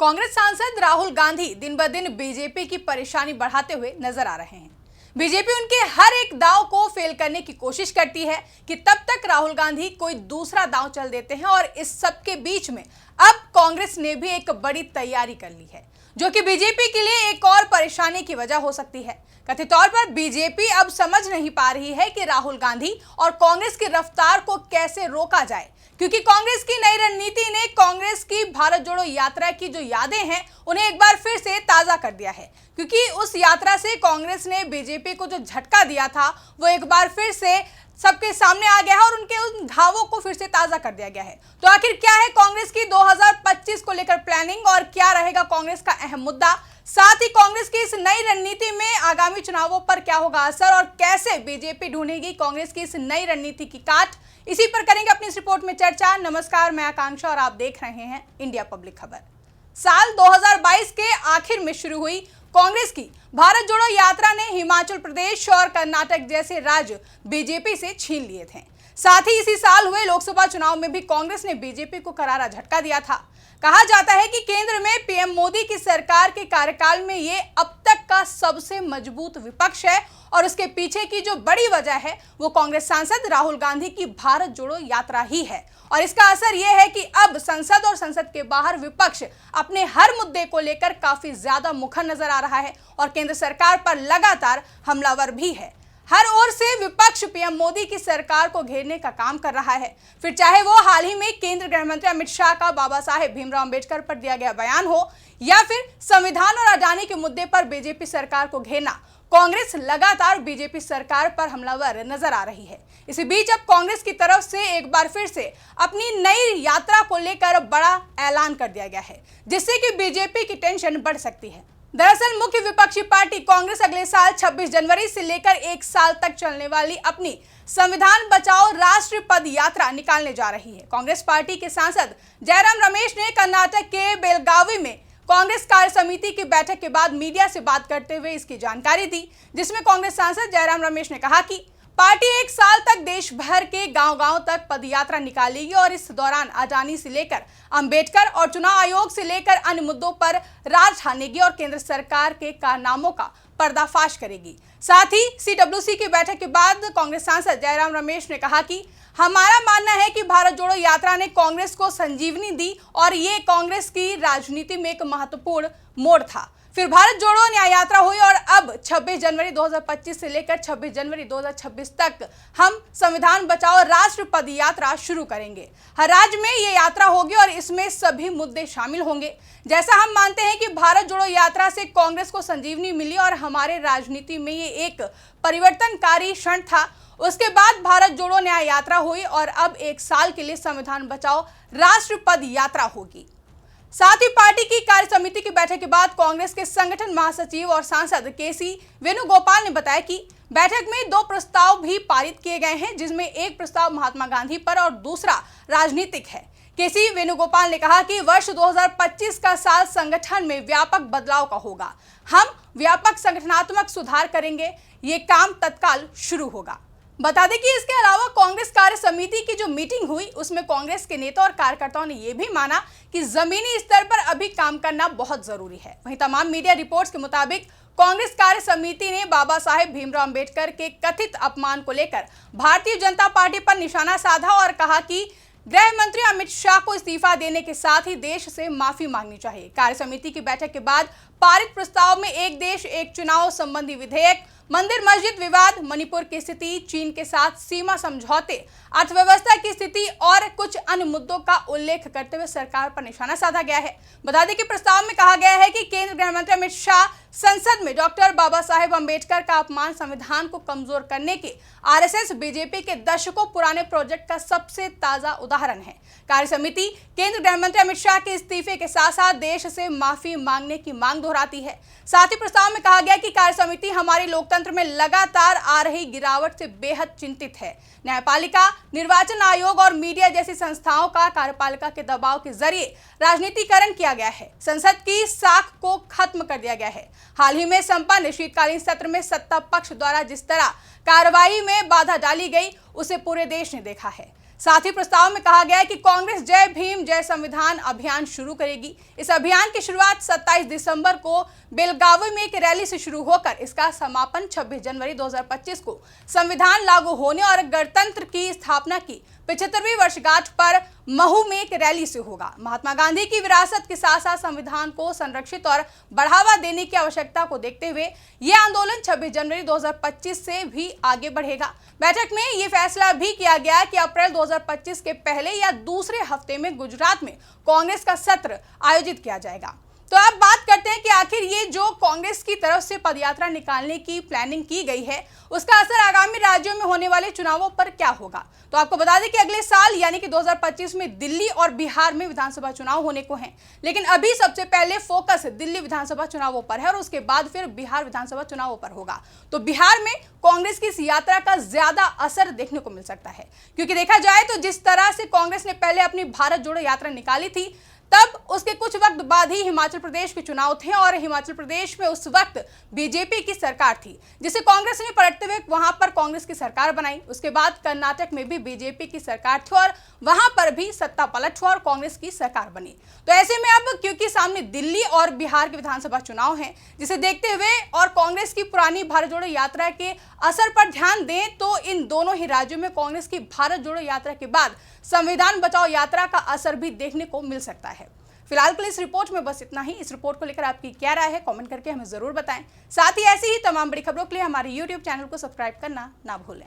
कांग्रेस सांसद राहुल गांधी दिन ब दिन बीजेपी की परेशानी बढ़ाते हुए नजर आ रहे हैं। बीजेपी उनके हर एक दांव को फेल करने की कोशिश करती है कि तब तक राहुल गांधी कोई दूसरा दांव चल देते हैं और इस सब के बीच में अब कांग्रेस ने भी एक बड़ी तैयारी कर ली है, जो कि बीजेपी के लिए एक और परेशानी की वजह हो सकती है। कथित तौर पर बीजेपी अब समझ नहीं पा रही है कि राहुल गांधी और कांग्रेस की रफ्तार को कैसे रोका जाए, क्योंकि कांग्रेस की नई रणनीति ने कांग्रेस की भारत जोड़ो यात्रा की जो यादें हैं उन्हें एक बार फिर से ताजा कर दिया है। क्योंकि उस यात्रा से कांग्रेस ने बीजेपी को जो झटका दिया था वो एक बार फिर से सबके सामने आ गया है और उनके उन घावों को फिर से ताजा कर दिया गया है। तो आखिर क्या है कांग्रेस की 2025 को लेकर प्लानिंग और क्या रहेगा कांग्रेस का अहम मुद्दा, साथ ही कांग्रेस की इस नई रणनीति में आगामी चुनावों पर क्या होगा असर और कैसे बीजेपी ढूंढेगी कांग्रेस की इस नई रणनीति की काट, इसी पर करेंगे अपनी इस रिपोर्ट में चर्चा। नमस्कार, मैं आकांक्षा और आप देख रहे हैं इंडिया पब्लिक खबर। साल 2022 के आखिर में शुरू हुई कांग्रेस की भारत जोड़ो यात्रा ने हिमाचल प्रदेश और कर्नाटक जैसे राज्य बीजेपी से छीन लिए थे। साथ ही इसी साल हुए लोकसभा चुनाव में भी कांग्रेस ने बीजेपी को करारा झटका दिया था। कहा जाता है कि केंद्र में पीएम मोदी की सरकार के कार्यकाल में ये अब तक का सबसे मजबूत विपक्ष है और उसके पीछे की जो बड़ी वजह है वो कांग्रेस सांसद राहुल गांधी की भारत जोड़ो यात्रा ही है। और इसका असर यह है कि अब संसद और संसद के बाहर विपक्ष अपने हर मुद्दे को लेकर काफी ज्यादा मुखर नजर आ रहा है और केंद्र सरकार पर लगातार हमलावर भी है। हर ओर से विपक्ष पीएम मोदी की सरकार को घेरने का काम कर रहा है, फिर चाहे वो हाल ही में केंद्रीय गृह मंत्री अमित शाह का बाबा साहेब भीमराव अंबेडकर पर दिया गया बयान हो या फिर संविधान और आजादी के मुद्दे पर बीजेपी सरकार को घेरना। कांग्रेस लगातार बीजेपी सरकार पर हमलावर नजर आ रही है। इसी बीच अब कांग्रेस की तरफ से एक बार फिर से अपनी नई यात्रा को लेकर बड़ा ऐलान कर दिया गया है, जिससे कि बीजेपी की टेंशन बढ़ सकती है। दरअसल मुख्य विपक्षी पार्टी कांग्रेस अगले साल 26 जनवरी से लेकर एक साल तक चलने वाली अपनी संविधान बचाओ राष्ट्र पद यात्रा निकालने जा रही है। कांग्रेस पार्टी के सांसद जयराम रमेश ने कर्नाटक के बेलगावी में कांग्रेस कार्य समिति की बैठक के बाद मीडिया से बात करते हुए इसकी जानकारी दी, जिसमें कांग्रेस सांसद जयराम रमेश ने कहा कि पार्टी एक साल तक देश भर के गांव-गांव तक पदयात्रा निकालेगी और इस दौरान आजादी से लेकर अंबेडकर और चुनाव आयोग से लेकर अन्य मुद्दों पर राज ठानेगी और केंद्र सरकार के कारनामों का पर्दाफाश करेगी। साथ ही सीडब्ल्यूसी की बैठक के बाद कांग्रेस सांसद जयराम रमेश ने कहा कि हमारा मानना है कि भारत जोड़ो यात्रा ने कांग्रेस को संजीवनी दी और ये कांग्रेस की राजनीति में एक महत्वपूर्ण मोड़ था। फिर भारत जोड़ो न्याय यात्रा हुई और अब 26 जनवरी 2025 से लेकर 26 जनवरी 2026 तक हम संविधान बचाओ राष्ट्र पद यात्रा शुरू करेंगे। हर राज्य में ये यात्रा होगी और इसमें सभी मुद्दे शामिल होंगे। जैसा हम मानते हैं कि भारत जोड़ो यात्रा से कांग्रेस को संजीवनी मिली और हमारे राजनीति में ये एक परिवर्तनकारी क्षण था। उसके बाद भारत जोड़ो न्याय यात्रा हुई और अब एक साल के लिए संविधान बचाओ राष्ट्र पद यात्रा होगी। साथ ही पार्टी की कार्य समिति की बैठक के बाद कांग्रेस के संगठन महासचिव और सांसद केसी वेणुगोपाल ने बताया कि बैठक में 2 प्रस्ताव भी पारित किए गए हैं, जिसमें एक प्रस्ताव महात्मा गांधी पर और दूसरा राजनीतिक है। केसी वेणुगोपाल ने कहा कि वर्ष 2025 का साल संगठन में व्यापक बदलाव का होगा। हम व्यापक संगठनात्मक सुधार करेंगे, ये काम तत्काल शुरू होगा। बता दें कि इसके अलावा कांग्रेस कार्य समिति की जो मीटिंग हुई उसमें कांग्रेस के नेता और कार्यकर्ताओं ने यह भी माना कि जमीनी स्तर पर अभी काम करना बहुत जरूरी है। वहीं तमाम मीडिया रिपोर्ट्स के मुताबिक कांग्रेस कार्य समिति ने बाबा साहेब भीमराव अंबेडकर के कथित अपमान को लेकर भारतीय जनता पार्टी पर निशाना साधा और कहा कि गृह मंत्री अमित शाह को इस्तीफा देने के साथ ही देश से माफी मांगनी चाहिए। कार्य समिति की बैठक के बाद पारित प्रस्ताव में एक देश एक चुनाव संबंधी विधेयक, मंदिर मस्जिद विवाद, मणिपुर की स्थिति, चीन के साथ सीमा समझौते, अर्थव्यवस्था की स्थिति और कुछ अन्य मुद्दों का उल्लेख करते हुए सरकार पर निशाना साधा गया है। बता दें कि प्रस्ताव में कहा गया है कि केंद्रीय गृह मंत्री अमित शाह संसद में डॉक्टर बाबा साहेब अंबेडकर का अपमान संविधान को कमजोर करने के आरएसएस बीजेपी के दशकों पुराने प्रोजेक्ट का सबसे ताजा उदाहरण है। कार्य समिति केंद्रीय गृह मंत्री अमित शाह के इस्तीफे के साथ साथ देश से माफी मांगने की मांग दोहराती है। साथ ही प्रस्ताव में कहा गया कि कार्य समिति हमारे लोकतंत्र में लगातार आ रही गिरावट से बेहद चिंतित है। न्यायपालिका, निर्वाचन आयोग और मीडिया जैसी संस्थाओं का कार्यपालिका के दबाव के जरिए राजनीतिकरण किया गया है। संसद की साख को खत्म कर दिया गया है। हाल ही में संपन्न शीतकालीन सत्र में सत्ता पक्ष द्वारा जिस तरह कार्रवाई में बाधा डाली गई उसे पूरे देश ने देखा है। साथ ही प्रस्ताव में कहा गया है कि कांग्रेस जय भीम जय संविधान अभियान शुरू करेगी। इस अभियान की शुरुआत 27 दिसंबर को बेलगावी में एक रैली से शुरू होकर इसका समापन 26 जनवरी 2025 को संविधान लागू होने और गणतंत्र की स्थापना की 75वीं वर्षगांठ पर महू में एक रैली से होगा। महात्मा गांधी की विरासत के साथ साथ संविधान को संरक्षित और बढ़ावा देने की आवश्यकता को देखते हुए यह आंदोलन 26 जनवरी 2025 से भी आगे बढ़ेगा। बैठक में यह फैसला भी किया गया कि अप्रैल 2025 के पहले या दूसरे हफ्ते में गुजरात में कांग्रेस का सत्र आयोजित किया जाएगा। तो अब बात करते हैं कि आखिर ये जो कांग्रेस की तरफ से पदयात्रा निकालने की प्लानिंग की गई है, उसका असर आगामी राज्यों में होने वाले चुनावों पर क्या होगा। तो आपको बता दें कि अगले साल यानी कि 2025 में दिल्ली और बिहार में विधानसभा चुनाव होने को हैं, लेकिन अभी सबसे पहले फोकस दिल्ली विधानसभा चुनावों पर है और उसके बाद फिर बिहार विधानसभा चुनावों पर होगा। तो बिहार में कांग्रेस की इस यात्रा का ज्यादा असर देखने को मिल सकता है, क्योंकि देखा जाए तो जिस तरह से कांग्रेस ने पहले अपनी भारत जोड़ो यात्रा निकाली थी, तब उसके कुछ वक्त बाद ही हिमाचल प्रदेश के चुनाव थे और हिमाचल प्रदेश में उस वक्त बीजेपी की सरकार थी, जिसे कांग्रेस ने पलटते हुए वहां पर कांग्रेस की सरकार बनाई। उसके बाद कर्नाटक में भी बीजेपी की सरकार थी और वहां पर भी सत्ता पलट हुआ और कांग्रेस की सरकार बनी। तो ऐसे में अब क्योंकि सामने दिल्ली और बिहार के विधानसभा चुनाव हैं, जिसे देखते हुए और कांग्रेस की पुरानी भारत जोड़ो यात्रा के असर पर ध्यान दें तो इन दोनों ही राज्यों में कांग्रेस की भारत जोड़ो यात्रा के बाद संविधान बचाओ यात्रा का असर भी देखने को मिल सकता है। फिलहाल के लिए इस रिपोर्ट में बस इतना ही। इस रिपोर्ट को लेकर आपकी क्या राय है, कमेंट करके हमें जरूर बताएं। साथ ही ऐसी ही तमाम बड़ी खबरों के लिए हमारे YouTube चैनल को सब्सक्राइब करना ना भूलें।